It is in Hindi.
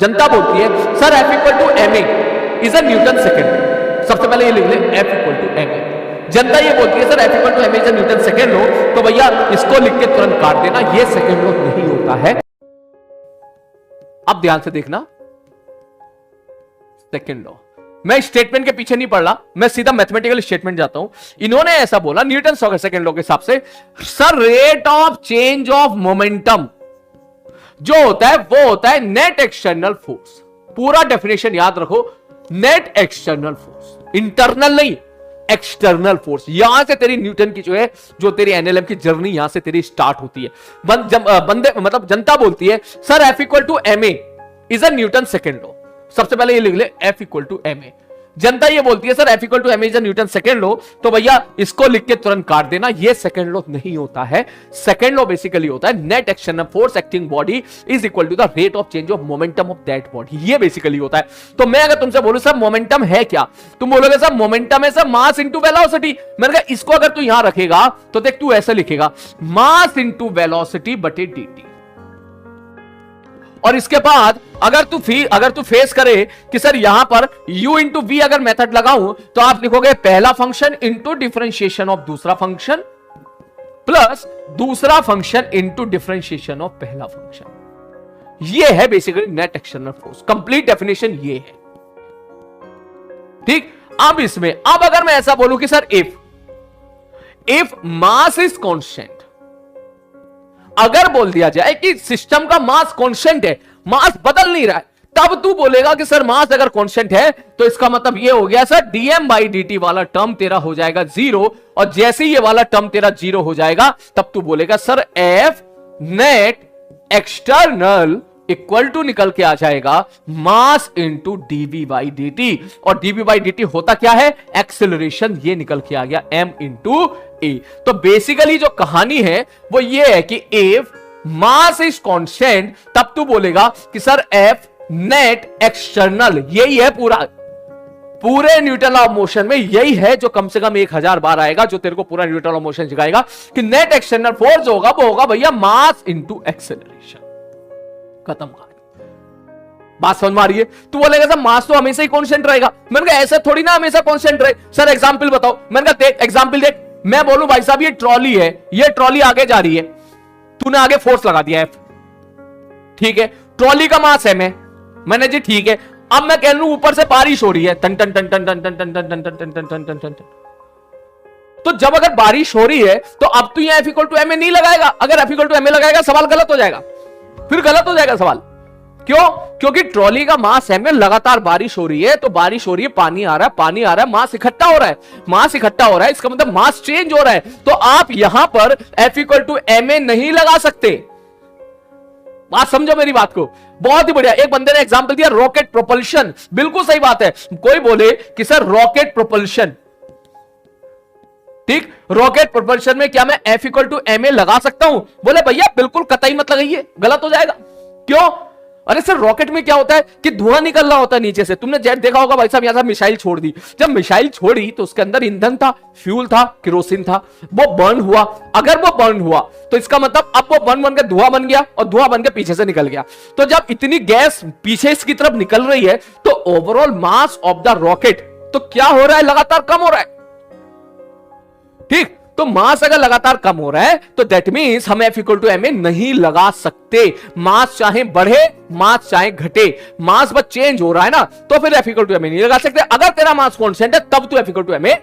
जनता बोलती है sir F equal to M A is a Newton second. सबसे पहले ये लिख ले F equal to M A. जनता ये बोलती है sir F equal to M A is a Newton second लो, तो भैया इसको लिख के तुरंत काट देना, ये सेकेंड लो नहीं होता है। अब ध्यान से देखना, सेकेंड लॉ, मैं स्टेटमेंट के पीछे नहीं पढ़ रहा, मैं सीधा मैथमेटिकल स्टेटमेंट जाता हूं। इन्होंने ऐसा बोला न्यूटन सेकेंड लॉ के हिसाब से, sir rate of change of momentum जो होता है वो होता है नेट एक्सटर्नल फोर्स। पूरा डेफिनेशन याद रखो, नेट एक्सटर्नल फोर्स, इंटरनल नहीं, एक्सटर्नल फोर्स। यहां से तेरी न्यूटन की जो तेरी एनएलएम की जर्नी यहां से तेरी स्टार्ट होती है। बंदे मतलब जनता बोलती है sir F equal to M A is a Newton second law. सबसे पहले ये लिख ले F equal to M A. जनता ये बोलती है sir F equal to M A is a Newton second law, तो भैया इसको लिख के तुरंत काट देना, ये सेकेंड लॉ नहीं होता है। सेकेंड लॉ बेसिकली होता है net external force acting body is equal to the rate of change of momentum of that body, ये बेसिकली होता है। तो मैं अगर तुमसे बोलूं सर मोमेंटम है क्या, तुम बोलोगे सर मोमेंटम है सर मास इंटू वेलोसिटी। मैंने कहा इसको अगर तू यहां रखेगा तो देख तू ऐसे लिखेगा मास इंटू वेलोसिटी बटे dt। और इसके बाद अगर तू फेस करे कि सर यहां पर u इंटू वी अगर मेथड लगाऊं तो आप लिखोगे पहला फंक्शन इंटू डिफरेंशिएशन ऑफ दूसरा फंक्शन प्लस दूसरा फंक्शन इंटू डिफरेंशिएशन ऑफ पहला फंक्शन। ये है basically net external force, complete definition ये है। ठीक, अब इसमें अब अगर मैं ऐसा बोलूं कि sir if mass is constant, अगर बोल दिया जाए कि सिस्टम का मास कांस्टेंट है, मास बदल नहीं रहा है, तब तू बोलेगा कि सर मास अगर कांस्टेंट है तो इसका मतलब ये हो गया सर dm बाई dt वाला टर्म तेरा हो जाएगा जीरो, और जैसे ही ये वाला टर्म तेरा जीरो हो जाएगा तब तू बोलेगा sir F net external equal to निकल के आ जाएगा mass into dv by dt। और dv बाई dt होता क्या है, एक्सेलरेशन, ये निकल के आ गया m इंटू a। तो बेसिकली जो कहानी है वो ये है कि इफ मास इज कांस्टेंट तब तू बोलेगा कि सर F नेट एक्सटर्नल, यही है पूरे न्यूटन लॉ ऑफ मोशन में, यही है जो कम से कम 1000 बार आएगा, जो तेरे को पूरा न्यूटन लॉ ऑफ मोशन सिखाएगा कि नेट एक्सटर्नल फोर्स होगा वो होगा भैया मास इंटू एक्सेलरेशन। खत्म कहानी, बात समझ में आ रही है। तू बोलेगा सर मास तो हमेशा ही कांस्टेंट रहेगा, मैंने कहा ऐसा थोड़ी ना हमेशा कांस्टेंट रहे। सर एग्जांपल बताओ, मैंने कहा देख एग्जांपल देख, मैं बोलूं भाई साहब ये ट्रॉली है, ये ट्रॉली आगे जा रही है, तूने आगे फोर्स लगा दिया F, ठीक है, ट्रॉली का मास है मैंने जी ठीक है। अब मैं कह लूं ऊपर से बारिश हो रही है, टन टन टन टन टन टन टन टन टन टन टन टन टन टन, तो जब अगर बारिश हो रही है तो अब तू यहाँ F equal to M A नहीं लगाएगा। अगर F equal to M A लगाएगा सवाल गलत हो जाएगा, फिर गलत हो जाएगा सवाल। क्यों? क्योंकि ट्रॉली का मास है, लगातार बारिश हो रही है, तो बारिश हो रही है, पानी आ रहा है, मास इकट्ठा हो रहा है, इसका मतलब मास चेंज हो रहा है। तो आप यहां पर F equal to M A नहीं लगा सकते। बात समझो मेरी बात को, बहुत ही बढ़िया। एक बंदे ने एग्जांपल दिया रॉकेट प्रोपल्शन, बिल्कुल सही बात है। कोई बोले कि सर रॉकेट प्रोपल्शन, ठीक, रॉकेट प्रोपल्शन में क्या मैं F equal to M A लगा सकता हूं? बोले भैया बिल्कुल कतई मत लगाइए, गलत हो जाएगा। क्यों? अरे सर रॉकेट में क्या होता है कि धुआं निकल रहा होता है नीचे से। तुमने जेट देखा होगा भाई साहब, यहां से मिसाइल छोड़ दी, जब मिसाइल छोड़ी तो उसके अंदर ईंधन था, फ्यूल था, केरोसिन था, वो बर्न हुआ। अगर वो बर्न हुआ तो इसका मतलब अब वो बर्न बन के धुआं बन गया, और धुआं बन के पीछे से निकल गया। तो जब इतनी गैस पीछे की तरफ निकल रही है तो overall mass of the rocket तो क्या हो रहा है, लगातार कम हो रहा है। ठीक, तो मास अगर लगातार कम हो रहा है तो दैट मींस हम F equal to M A नहीं लगा सकते। मास चाहे बढ़े, मास चाहे घटे, मास बस चेंज हो रहा है ना, तो फिर F equal to M A नहीं लगा सकते। अगर तेरा मास कांस्टेंट है तब तू F equal to M A